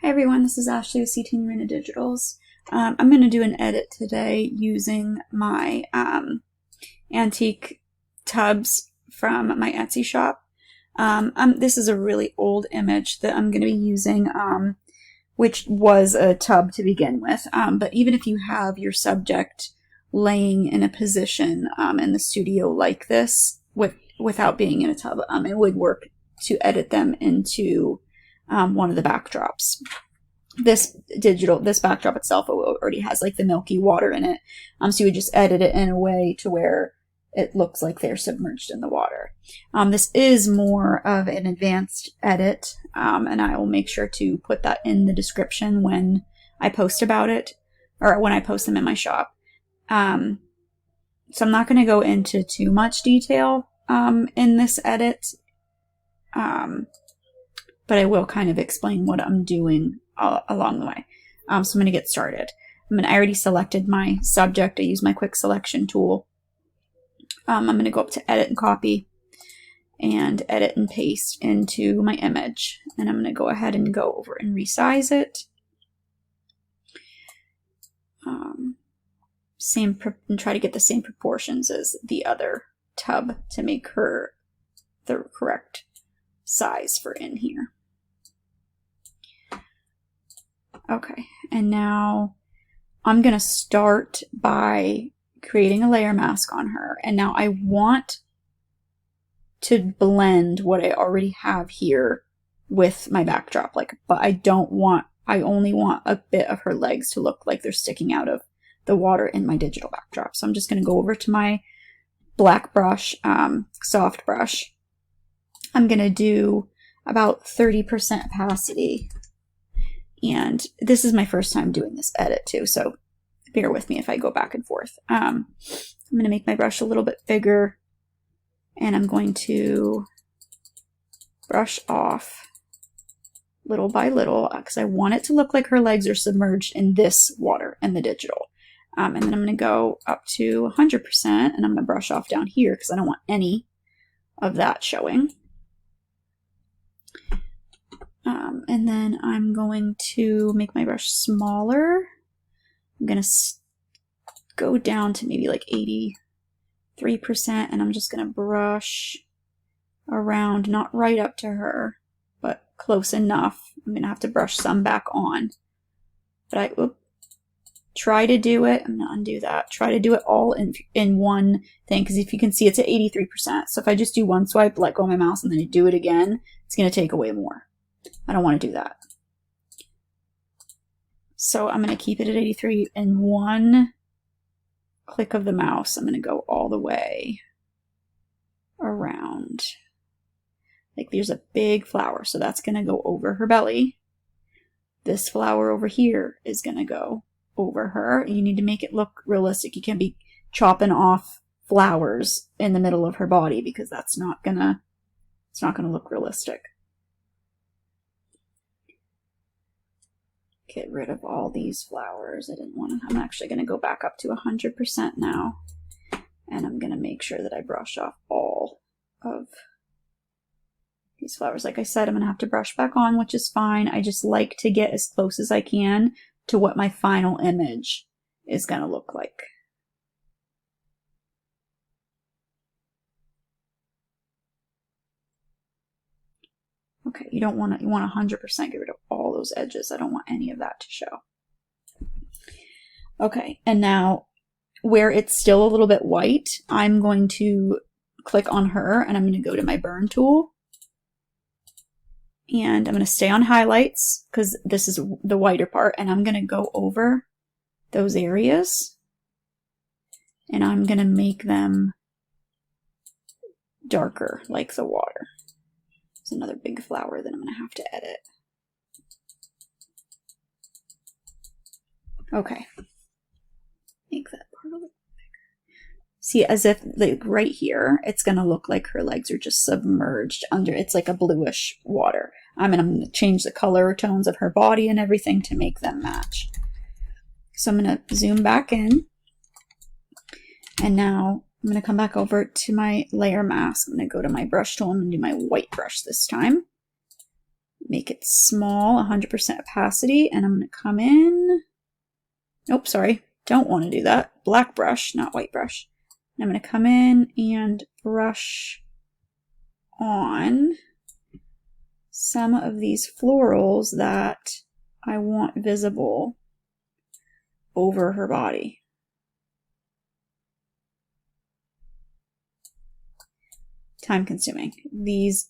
Hi everyone, this is Ashley with CT Marina Digitals. I'm going to do an edit today using my antique tubs from my Etsy shop. This is a really old image that I'm going to be using, which was a tub to begin with. But even if you have your subject laying in a position in the studio like this, without being in a tub, it would work to edit them into one of the backdrops. This backdrop itself already has like the milky water in it. So you would just edit it in a way to where it looks like they're submerged in the water. This is more of an advanced edit, and I will make sure to put that in the description when I post about it, or when I post them in my shop. So I'm not going to go into too much detail in this edit, but I will kind of explain what I'm doing along the way. So I'm going to get started. I already selected my subject. I use my quick selection tool. I'm going to go up to edit and copy and edit and paste into my image. And I'm going to go ahead and go over and resize it. And try to get the same proportions as the other tub to make her the correct size for in here. Okay, and now I'm going to start by creating a layer mask on her. And now I want to blend what I already have here with my backdrop. But I only want a bit of her legs to look like they're sticking out of the water in my digital backdrop. So I'm just going to go over to my black brush, soft brush. I'm going to do about 30% opacity. And this is my first time doing this edit too, so bear with me if I go back and forth. I'm going to make my brush a little bit bigger, and I'm going to brush off little by little because I want it to look like her legs are submerged in this water in the digital. And then I'm going to go up to 100%, and I'm going to brush off down here because I don't want any of that showing. And then I'm going to make my brush smaller. I'm going to go down to maybe like 83%, and I'm just going to brush around, not right up to her, but close enough. I'm going to have to brush some back on. But I try to do it. I'm going to undo that. Try to do it all in one thing, because if you can see, it's at 83%. So if I just do one swipe, let go of my mouse, and then do it again, it's going to take away more. I don't want to do that. So I'm going to keep it at 83 in one click of the mouse. I'm going to go all the way around. Like there's a big flower, so that's going to go over her belly. This flower over here is going to go over her. You need to make it look realistic. You can't be chopping off flowers in the middle of her body, because it's not going to look realistic. Get rid of all these flowers. I'm actually going to go back up to 100% now, and I'm going to make sure that I brush off all of these flowers. Like I said, I'm going to have to brush back on, which is fine. I just like to get as close as I can to what my final image is going to look like. Okay, you want 100% get rid of all those edges. I don't want any of that to show. Okay, and now where it's still a little bit white, I'm going to click on her, and I'm going to go to my burn tool. And I'm going to stay on highlights, because this is the whiter part, and I'm going to go over those areas, and I'm going to make them darker like the water. Another big flower that I'm going to have to edit. Okay. Make that part a little bigger. See, as if like right here, it's going to look like her legs are just submerged under. It's like a bluish water. I'm going to change the color tones of her body and everything to make them match. So I'm going to zoom back in. And now I'm going to come back over to my layer mask. I'm going to go to my brush tool and do my white brush this time. make it small, 100% opacity, and I'm going to come in. Nope, sorry, don't want to do that. Black brush, not white brush. And I'm going to come in and brush on some of these florals that I want visible over her body. Time consuming. These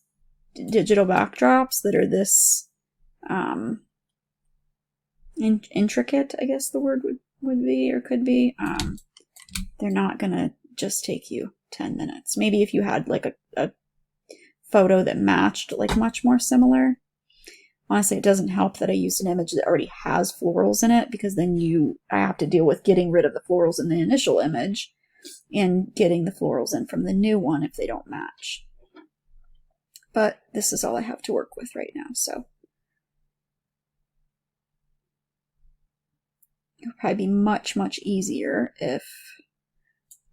digital backdrops that are this intricate, I guess the word would be or could be, they're not gonna just take you 10 minutes. Maybe if you had like a photo that matched like much more similar. Honestly, it doesn't help that I used an image that already has florals in it, because then I have to deal with getting rid of the florals in the initial image and getting the florals in from the new one if they don't match. But this is all I have to work with right now, so it would probably be much, much easier if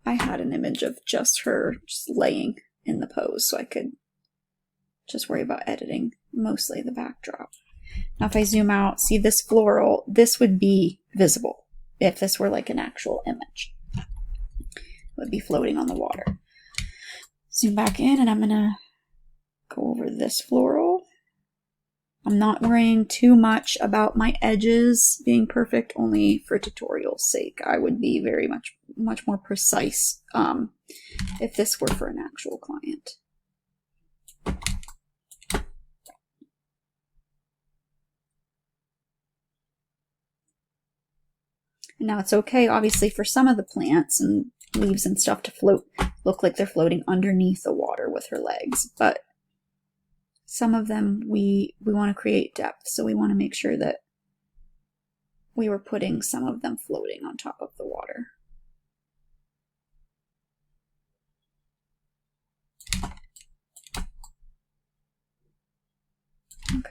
I had an image of just her just laying in the pose, so I could just worry about editing mostly the backdrop. Now if I zoom out, see this floral, this would be visible if this were like an actual image. It would be floating on the water. Zoom back in, and I'm gonna go over this floral. I'm not worrying too much about my edges being perfect, only for tutorial's sake. I would be very much more precise if this were for an actual client. And now it's okay, obviously, for some of the plants and leaves and stuff to look like they're floating underneath the water with her legs, but some of them we want to create depth, so we want to make sure that we were putting some of them floating on top of the water. Okay.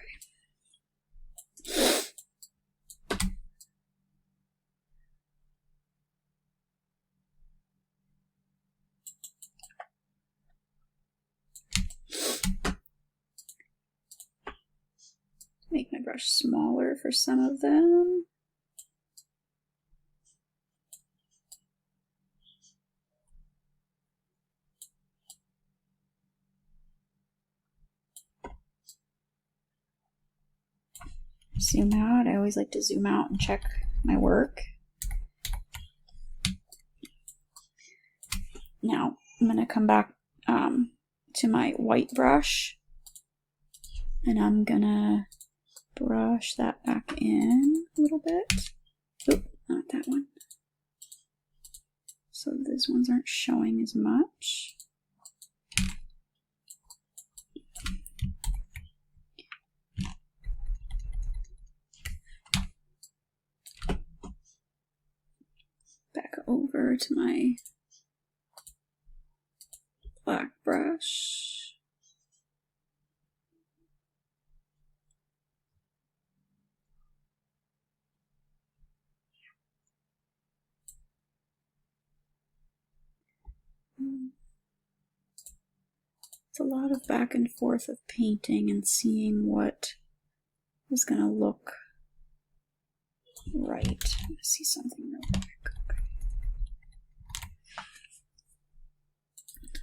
Make my brush smaller for some of them. Zoom out. I always like to zoom out and check my work. Now I'm going to come back to my white brush, and I'm going to brush that back in a little bit. Oop, not that one. So these ones aren't showing as much. Back over to my black brush. It's a lot of back and forth of painting and seeing what is going to look right. I'm going to see something real quick.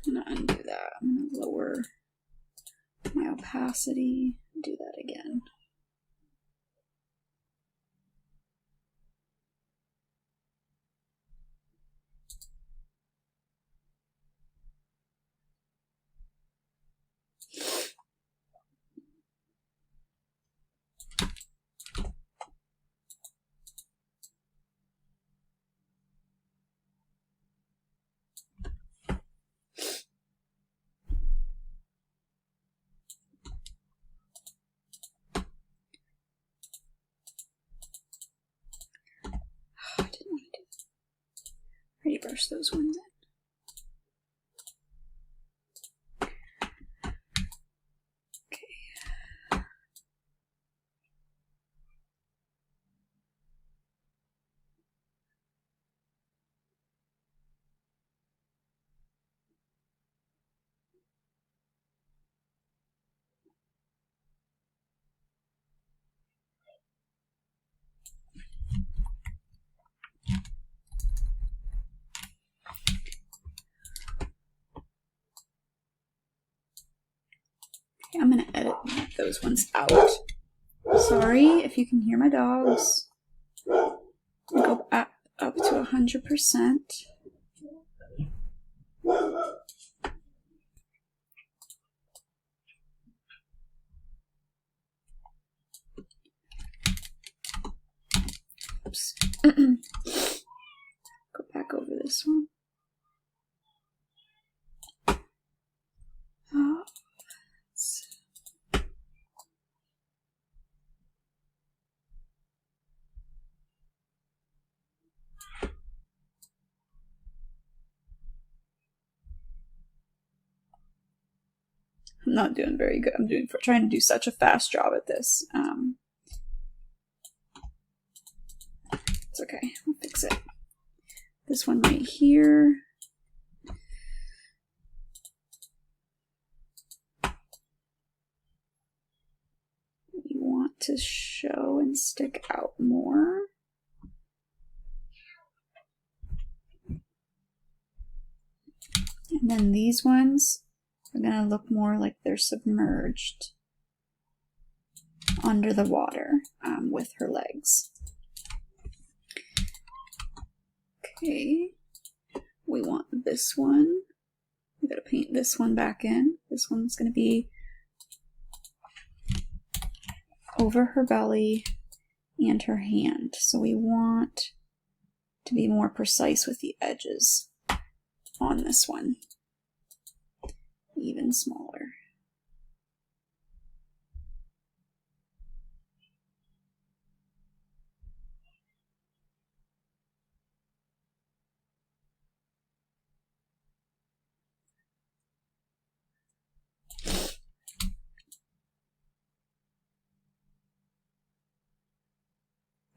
I'm going to undo that. I'm going to lower my opacity. Do that again. I didn't want to do that. Already brushed those ones in. those ones out. Sorry if you can hear my dogs. Go up to 100%. Oops. Go back over this one. Oh, I'm not doing very good. I'm trying to do such a fast job at this. It's okay. I'll fix it. This one right here. We want to show and stick out more. And then these ones are going to look more like they're submerged under the water with her legs. Okay, we want this one. We gotta paint this one back in. This one's gonna be over her belly and her hand. So we want to be more precise with the edges on this one. Even smaller.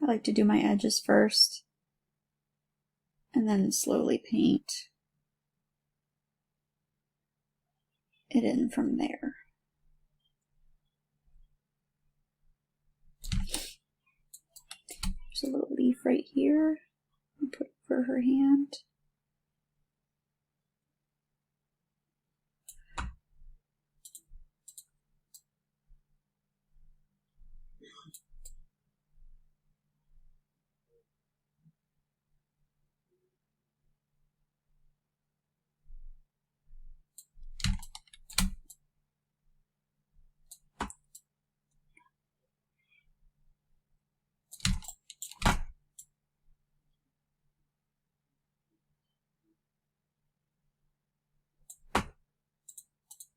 I like to do my edges first and then slowly paint it in from there. There's a little leaf right here. I'll put over her hand.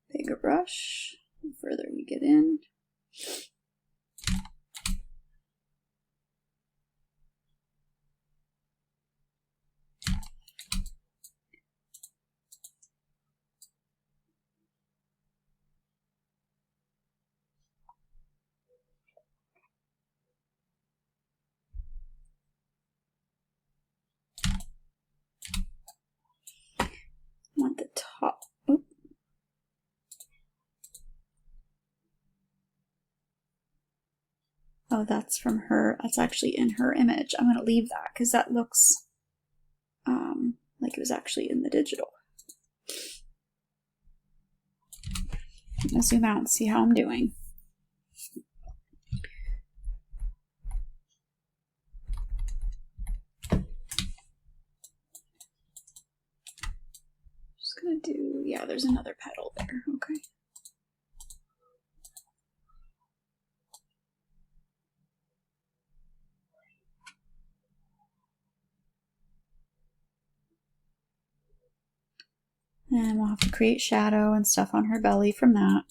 Bigger brush, the further you get in. Want the top. Oop. Oh, that's from her. That's actually in her image. I'm going to leave that because that looks like it was actually in the digital. I'm going to zoom out and see how I'm doing. Just going to do, yeah, there's another petal there. Okay. And we'll have to create shadow and stuff on her belly from that.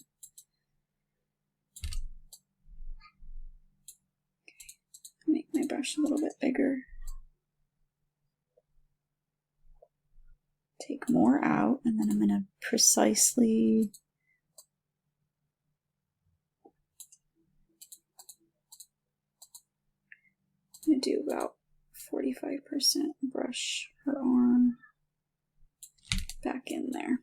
Okay. Make my brush a little bit bigger. Take more out, and then I'm going to precisely do about 45% brush her arm back in there.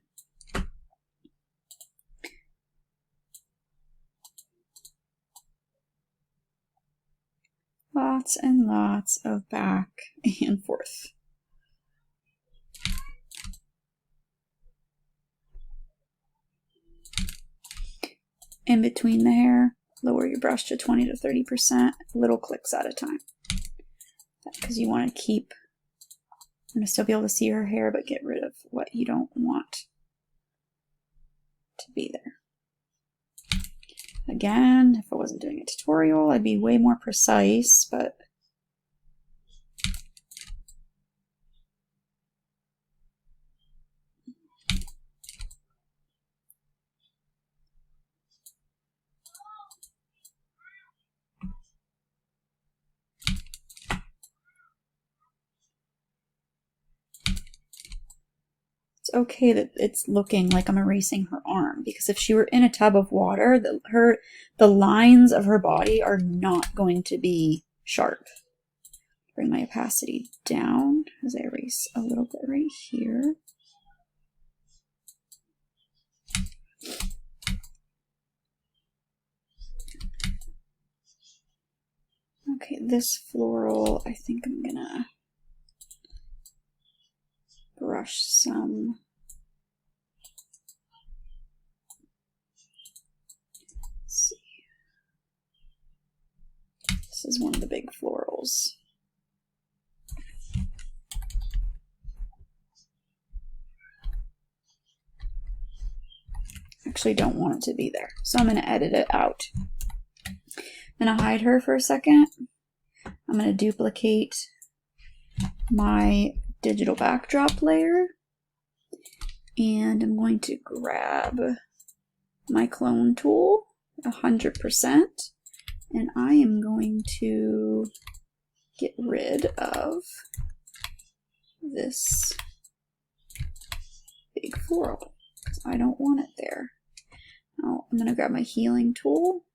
Lots and lots of back and forth. in between the hair. Lower your brush to 20 to 30%, little clicks at a time. Because you want to keep, I'm going to still be able to see her hair, but get rid of what you don't want to be there. Again, if I wasn't doing a tutorial, I'd be way more precise, but it's okay that it's looking like I'm erasing her arm, because if she were in a tub of water, the lines of her body are not going to be sharp. Bring my opacity down as I erase a little bit right here. Okay, this floral, I think I'm gonna brush some. Let's see. This is one of the big florals. Actually don't want it to be there, so I'm going to edit it out. I'm going to hide her for a second. I'm going to duplicate my digital backdrop layer, and I'm going to grab my clone tool 100%, and I am going to get rid of this big floral because I don't want it there. Now I'm going to grab my healing tool.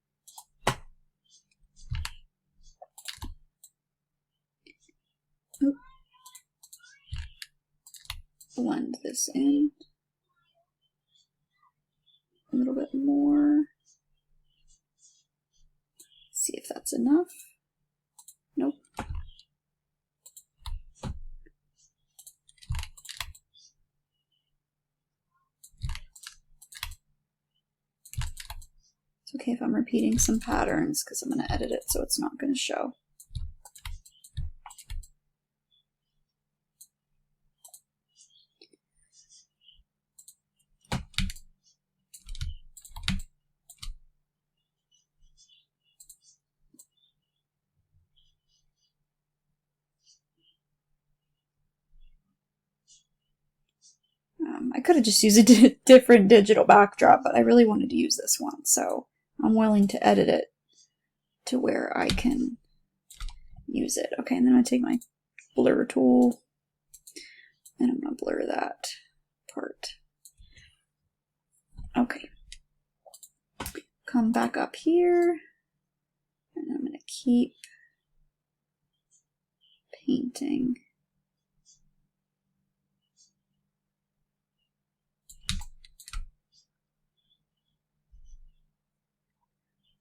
Oop. Blend this in a little bit more. See if that's enough. Nope. It's okay if I'm repeating some patterns because I'm going to edit it so it's not going to show. I could have just used a different digital backdrop, but I really wanted to use this one, so I'm willing to edit it to where I can use it. Okay, and then I take my blur tool, and I'm going to blur that part. Okay. Come back up here, and I'm going to keep painting.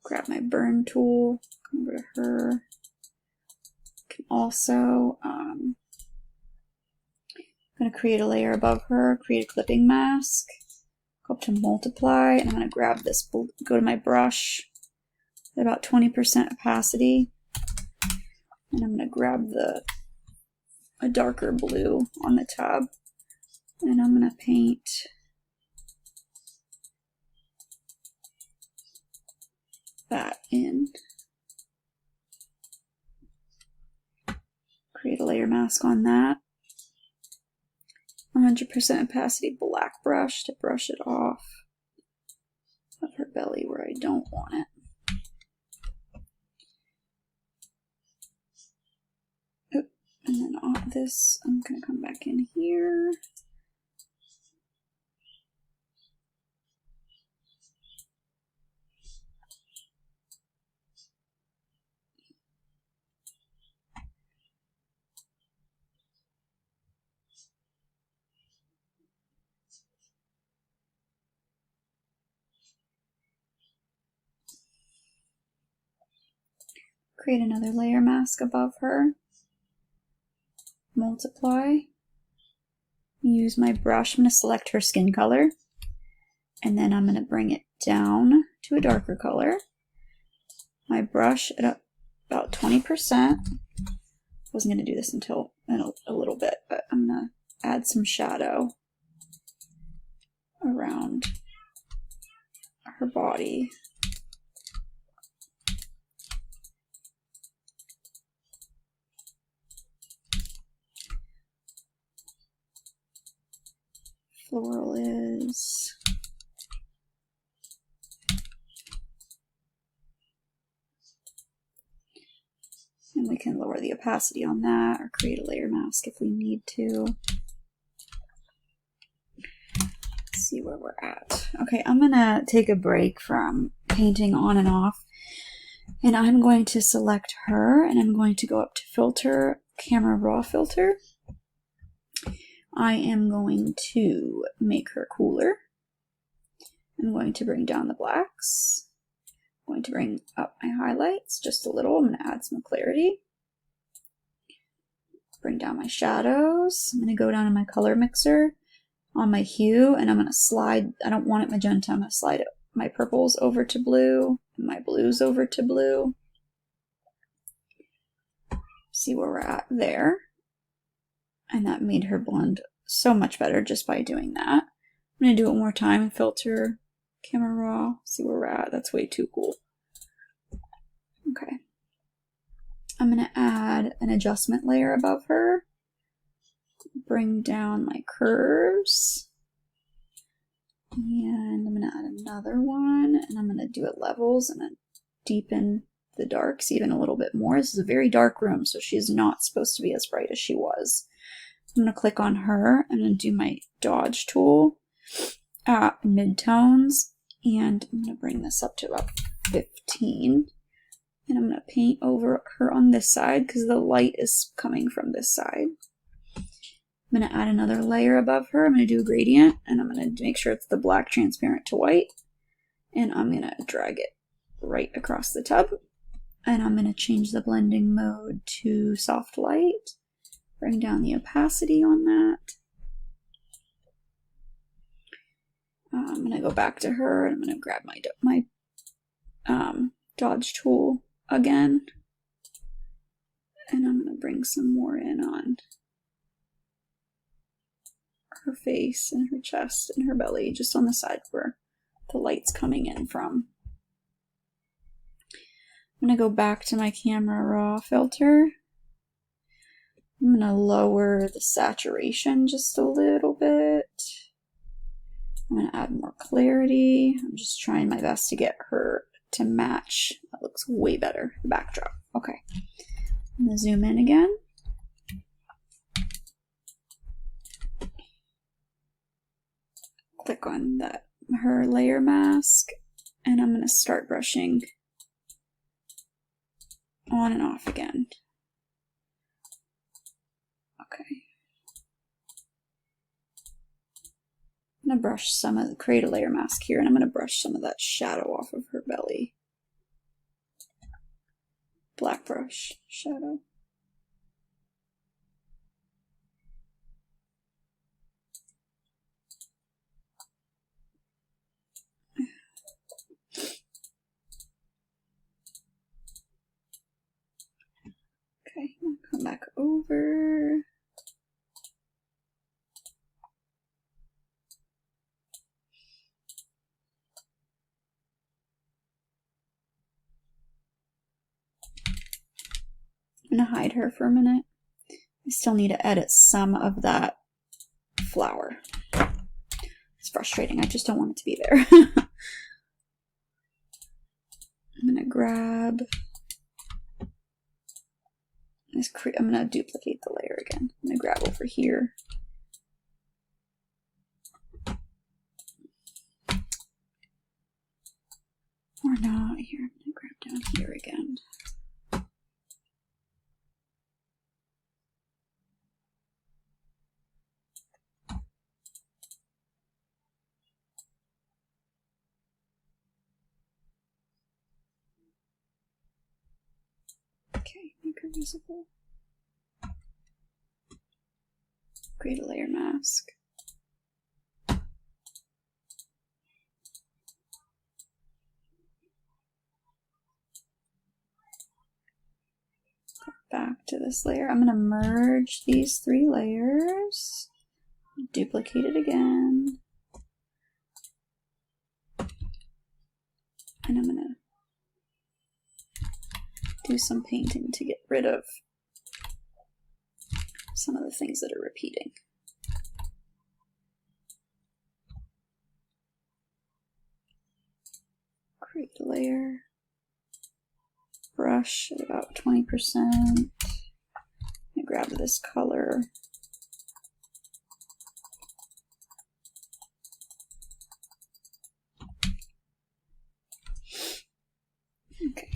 Grab my burn tool, come over to her. Can also, I'm going to create a layer above her, create a clipping mask, go up to multiply, and I'm going to grab this, go to my brush at about 20% opacity, and I'm going to grab a darker blue on the tab, and I'm going to paint that in. Create a layer mask on that. 100% opacity black brush to brush it off of her belly where I don't want it. Oop. And then on this, I'm going to come back in here. Create another layer mask above her. Multiply. Use my brush. I'm going to select her skin color. And then I'm going to bring it down to a darker color. My brush at about 20%. I wasn't going to do this until in a little bit, but I'm going to add some shadow around her body. Floral is and we can lower the opacity on that or create a layer mask if we need to. Let's see where we're at. Okay, I'm gonna take a break from painting on and off, and I'm going to select her, and I'm going to go up to filter, camera raw filter. I am going to make her cooler. I'm going to bring down the blacks. I'm going to bring up my highlights just a little. I'm going to add some clarity. Bring down my shadows. I'm going to go down to my color mixer on my hue, and I'm going to slide, I don't want it magenta, I'm going to slide my purples over to blue, and my blues over to blue. See where we're at there. And that made her blend so much better just by doing that. I'm going to do it one more time and filter, camera raw, see where we're at. That's way too cool. Okay. I'm going to add an adjustment layer above her. Bring down my curves. And I'm going to add another one. And I'm going to do it levels and then deepen the darks even a little bit more. This is a very dark room, so she's not supposed to be as bright as she was. I'm going to click on her. I'm going to do my dodge tool at midtones, and I'm going to bring this up to about 15. And I'm going to paint over her on this side because the light is coming from this side. I'm going to add another layer above her. I'm going to do a gradient, and I'm going to make sure it's the black transparent to white. And I'm going to drag it right across the tub. And I'm going to change the blending mode to soft light. Bring down the opacity on that. I'm going to go back to her, and I'm going to grab my dodge tool again. And I'm going to bring some more in on her face and her chest and her belly, just on the side where the light's coming in from. I'm going to go back to my camera raw filter. I'm going to lower the saturation just a little bit. I'm going to add more clarity. I'm just trying my best to get her to match. That looks way better, the backdrop. Okay. I'm going to zoom in again. Click on her layer mask, and I'm going to start brushing on and off again. Okay. I'm going to brush create a layer mask here, and I'm going to brush some of that shadow off of her belly. Black brush, shadow. Okay, I'll come back over. I'm going to hide her for a minute. I still need to edit some of that flower. It's frustrating. I just don't want it to be there. I'm going to grab this. I'm going to duplicate the layer again. I'm going to grab over here. Or not here. I'm going to grab down here again. Okay, make her visible. Create a layer mask. Back to this layer. I'm going to merge these 3 layers, duplicate it again, and I'm going to do some painting to get rid of some of the things that are repeating. Create a layer, brush at about 20%. I grab this color. Okay.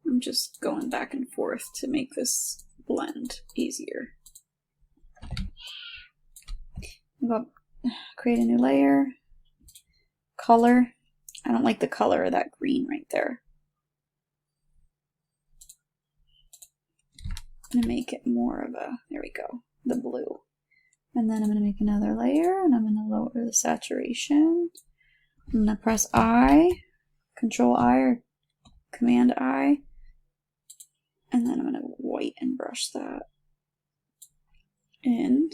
I'm just going back and forth to make this blend easier. Create a new layer. Color. I don't like the color of that green right there. I'm going to make it more of a, there we go, the blue. And then I'm going to make another layer, and I'm going to lower the saturation. I'm going to press I, Control I, or Command I, and then I'm going to whiten brush that. And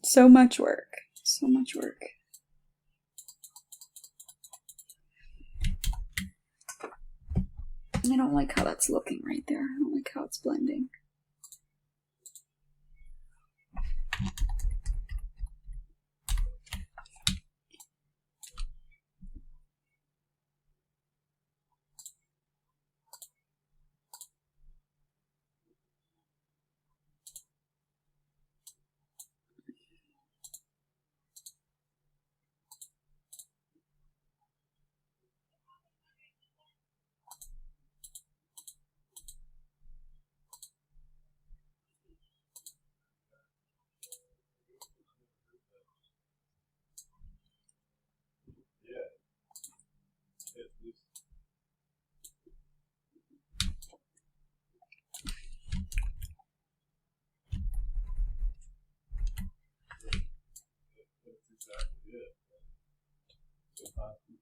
so much work, so much work. I don't like how that's looking right there. I don't like how it's blending.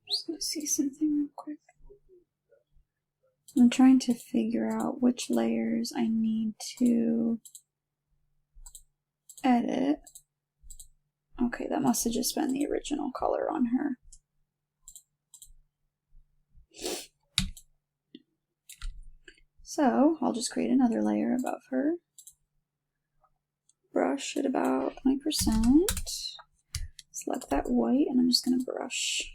Just gonna see something real quick. I'm trying to figure out which layers I need to edit. Okay, that must have just been the original color on her. So I'll just create another layer above her. Brush at about 20%. Select that white, and I'm just going to brush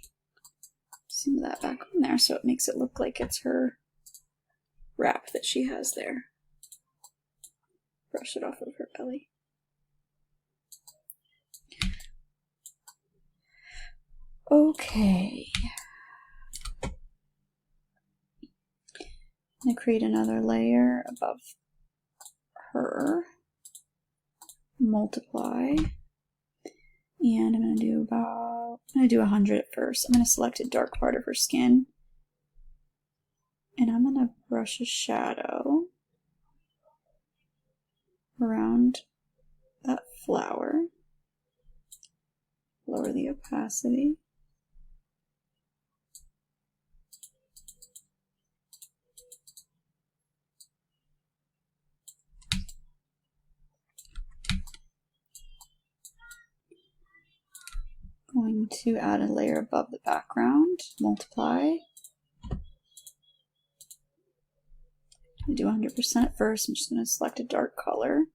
some of that back on there so it makes it look like it's her wrap that she has there. Brush it off of her belly. Okay. I'm going to create another layer above her. Multiply. And I'm going to do about, I'm going to do 100 at first. I'm going to select a dark part of her skin. And I'm going to brush a shadow around that flower. Lower the opacity. Going to add a layer above the background, multiply. I do 100% at first. I'm just going to select a dark color.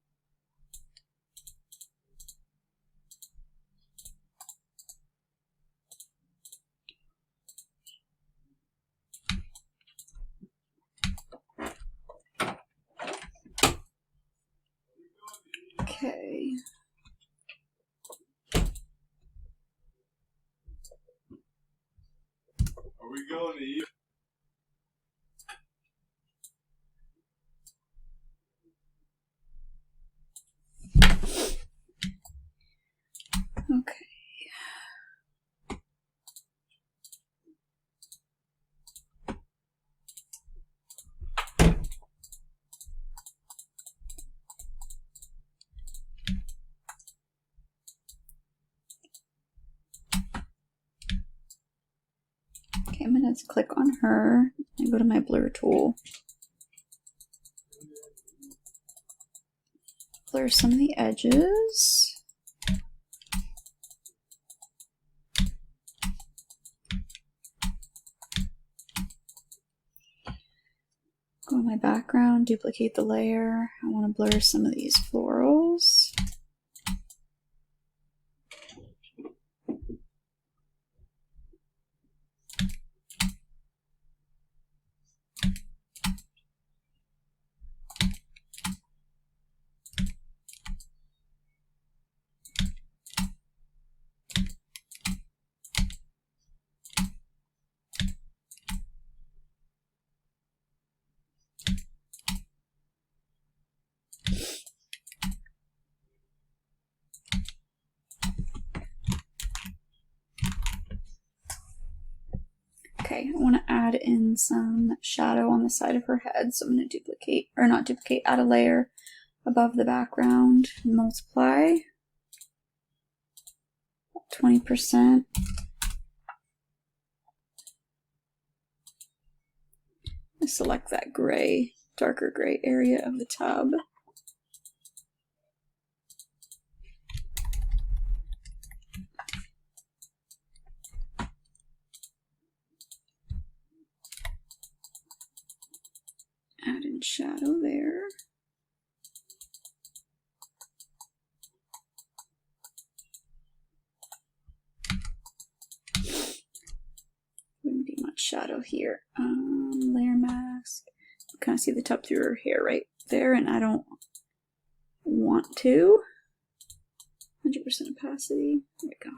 let's click on her and go to my blur tool. Blur some of the edges. Go to my background, duplicate the layer. I want to blur some of these florals. Okay, I want to add in some shadow on the side of her head, so I'm going to duplicate, or not duplicate, add a layer above the background, multiply 20%. Select that gray, darker gray area of the tub. Add in shadow there. Wouldn't be much shadow here. Layer mask. You kind of see the tub through her hair right there, and I don't want to. 100% opacity. There we go.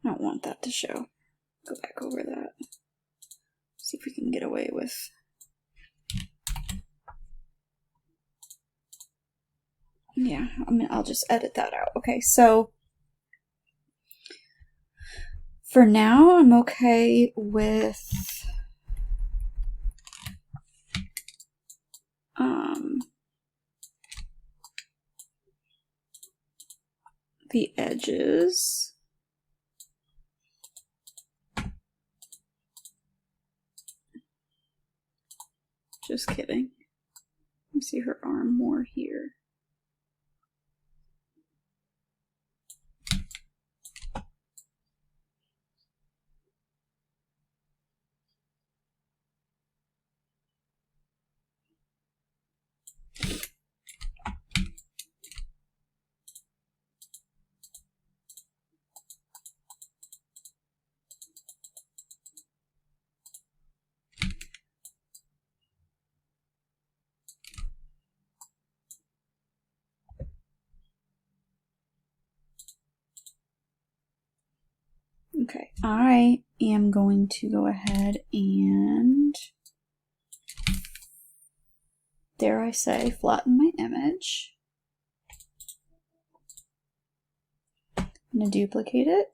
I don't want that to show. Go back over that. See if we can get away with. Yeah, I'll just edit that out. Okay, so for now, I'm okay with the edges. Just kidding. Let me see her arm more here. Okay, I am going to go ahead and, dare I say, flatten my image. I'm going to duplicate it.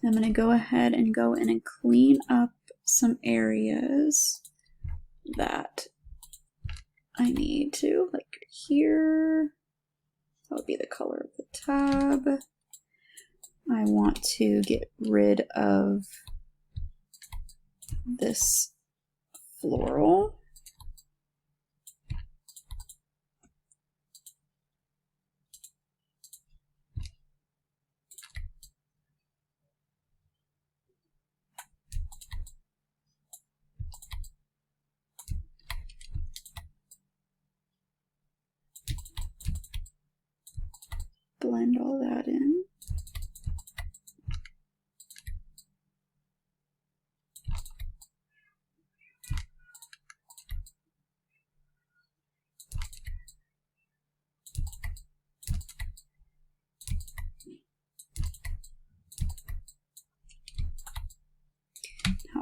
I'm going to go ahead and go in and clean up some areas that I need to, like here. That would be the color of the tab. I want to get rid of this floral. Blend all that in.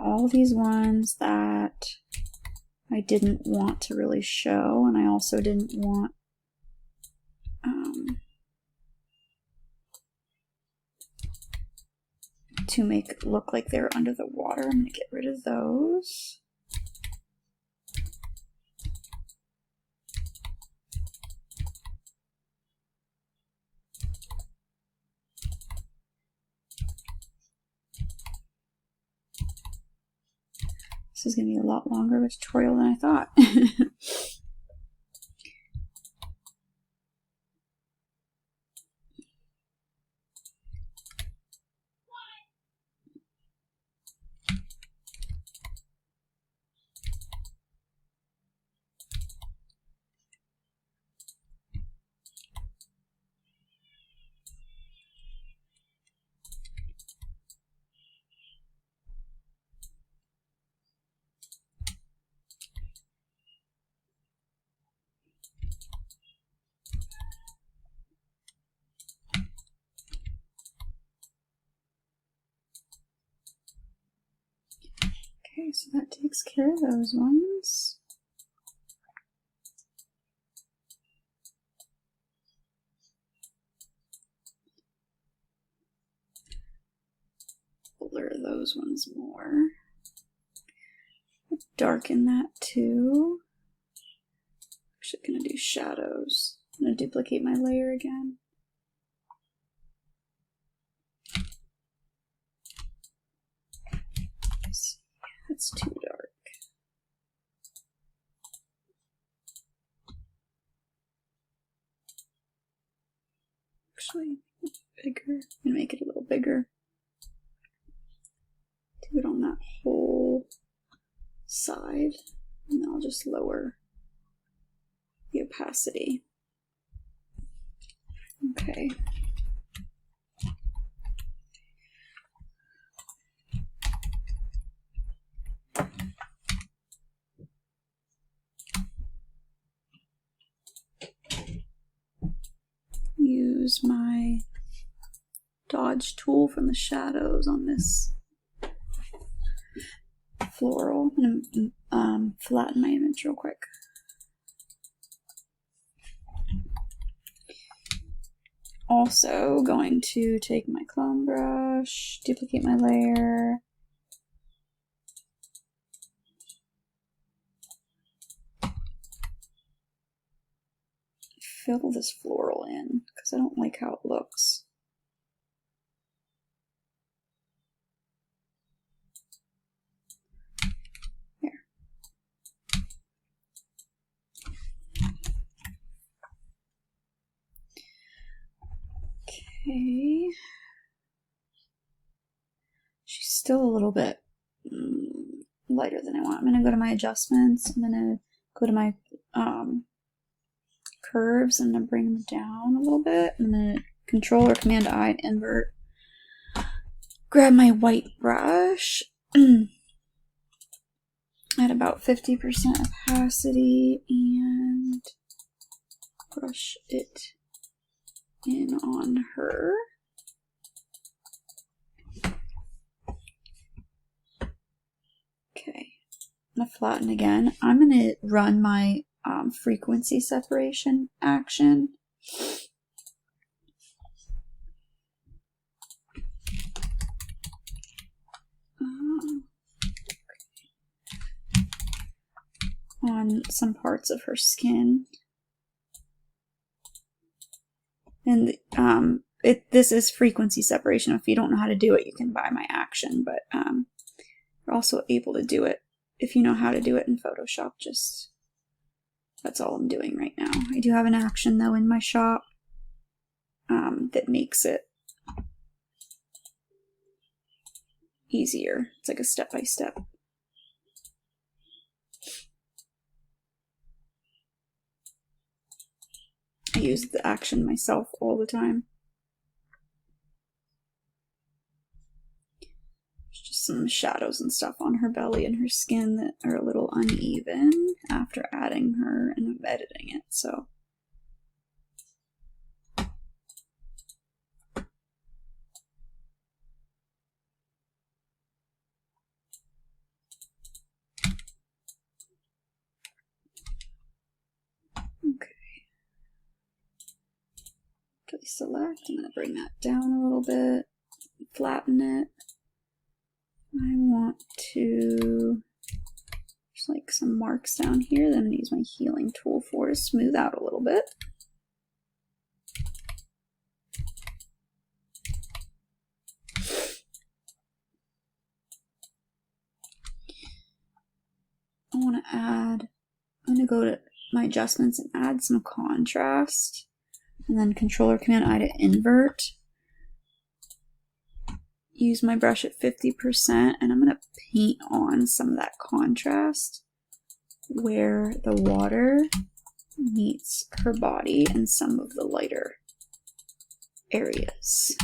All these ones that I didn't want to really show, and I also didn't want to make it look like they're under the water. I'm going to get rid of those. This is going to be a lot longer of a tutorial than I thought. Okay, so that takes care of those ones. Blur those ones more. Darken that too. Actually gonna do shadows. I'm gonna duplicate my layer again. That's too dark. Actually, bigger. I'm gonna make it a little bigger. Do it on that whole side, and then I'll just lower the opacity. Okay. Use my dodge tool from the shadows on this floral. I'm gonna flatten my image real quick. Also going to take my clone brush, duplicate my layer. Fill this floral in because I don't like how it looks. There. Okay. She's still a little bit lighter than I want. I'm going to go to my adjustments. I'm going to go to my curves. I'm going to bring them down a little bit. I'm going to Control or Command I and invert. Grab my white brush at about 50% opacity and brush it in on her. Okay, I'm going to flatten again. I'm going to run my frequency separation action. On some parts of her skin. And this is frequency separation. If you don't know how to do it, you can buy my action, but you're also able to do it if you know how to do it in Photoshop. Just that's all I'm doing right now. I do have an action though in my shop that makes it easier. It's like a step-by-step. I use the action myself all the time. There's just some shadows and stuff on her belly and her skin that are a little uneven after adding her and editing it, so. Select. I'm going to bring that down a little bit, flatten it. I want to just like some marks down here that I'm going to use my healing tool for to smooth out a little bit. going to go to my adjustments and add some contrast. And then controller command I to invert. Use my brush at 50%, and I'm going to paint on some of that contrast where the water meets her body and some of the lighter areas.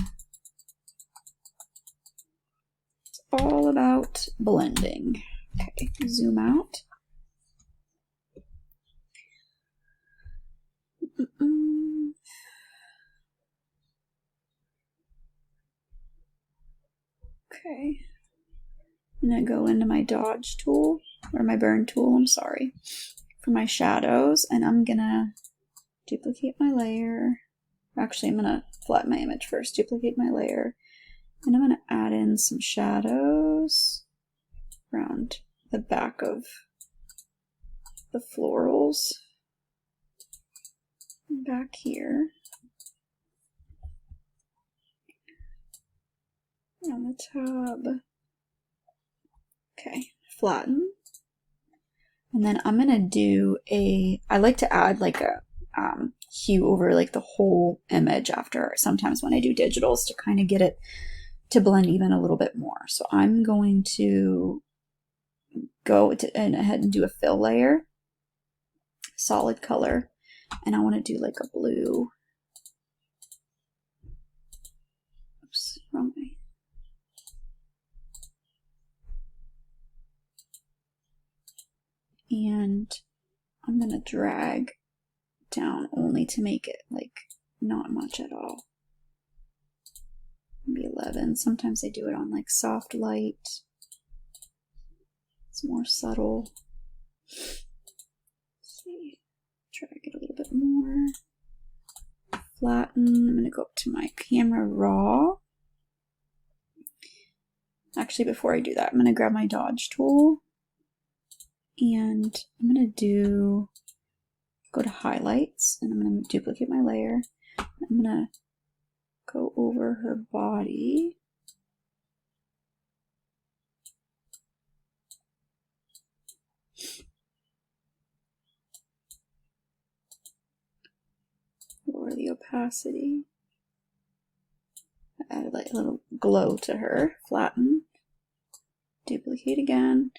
It's all about blending. Okay, zoom out. Okay, I'm going to go into my dodge tool, or my burn tool, I'm sorry, for my shadows, and I'm going to duplicate my layer. Actually, I'm going to flatten my image first, duplicate my layer, and I'm going to add in some shadows around the back of the florals, back here, on the tub. Okay, flatten. And then I'm gonna do I like to add like a hue over like the whole image after, sometimes when I do digitals, to kind of get it to blend even a little bit more. So I'm going to go ahead and do a fill layer, solid color, and I want to do like a blue. Oops, wrong way. And I'm going to drag down only to make it like not much at all. Maybe 11. Sometimes I do it on like soft light. It's more subtle. Let's see, drag it a little bit more. Flatten. I'm going to go up to my camera raw. Actually, before I do that, I'm going to grab my dodge tool. And I'm going to go to highlights, and I'm going to duplicate my layer. I'm going to go over her body. Lower the opacity. Add like a little glow to her. Flatten. Duplicate again.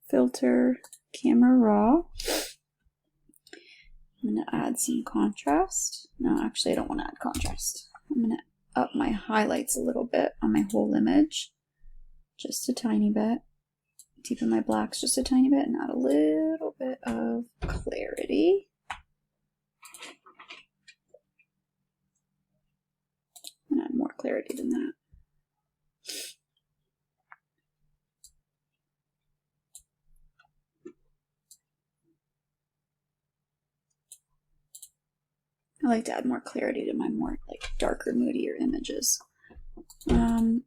Filter, camera raw. I'm going to add some contrast. No, actually I don't want to add contrast. I'm going to up my highlights a little bit on my whole image. Just a tiny bit. Deepen my blacks just a tiny bit and add a little bit of clarity. And add more clarity than that. I like to add more clarity to my more like darker, moodier images. I'm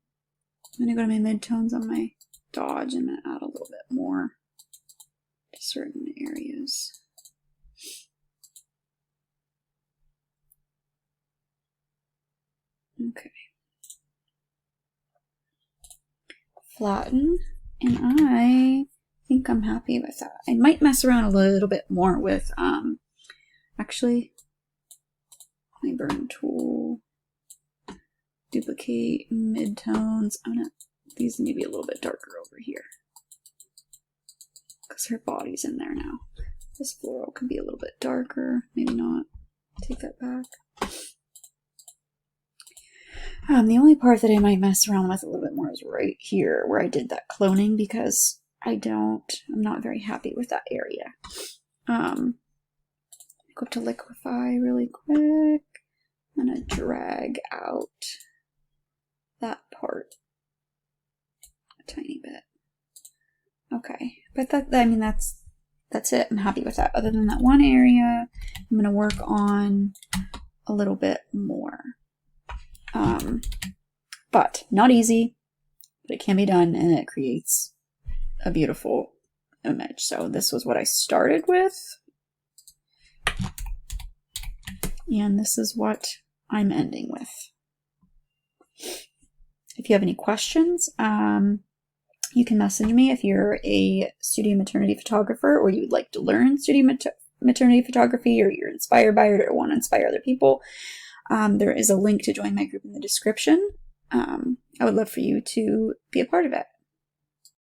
going to go to my midtones on my dodge and I'm going to add a little bit more to certain areas. Okay. Flatten, and I think I'm happy with that. I might mess around a little bit more with, actually, my burn tool, duplicate midtones. These need to be a little bit darker over here because her body's in there now. This floral could be a little bit darker, maybe not. Take that back. The only part that I might mess around with a little bit more is right here where I did that cloning, because I'm not very happy with that area. Go up to liquify really quick. I'm gonna drag out that part a tiny bit. Okay, but that's it. I'm happy with that. Other than that one area, I'm gonna work on a little bit more. But not easy, but it can be done, and it creates a beautiful image. So this was what I started with, and this is what I'm ending with. If you have any questions, You can message me if you're a studio maternity photographer or you would like to learn studio maternity photography, or you're inspired by it or want to inspire other people. There is a link to join my group in the description. I would love for you to be a part of it.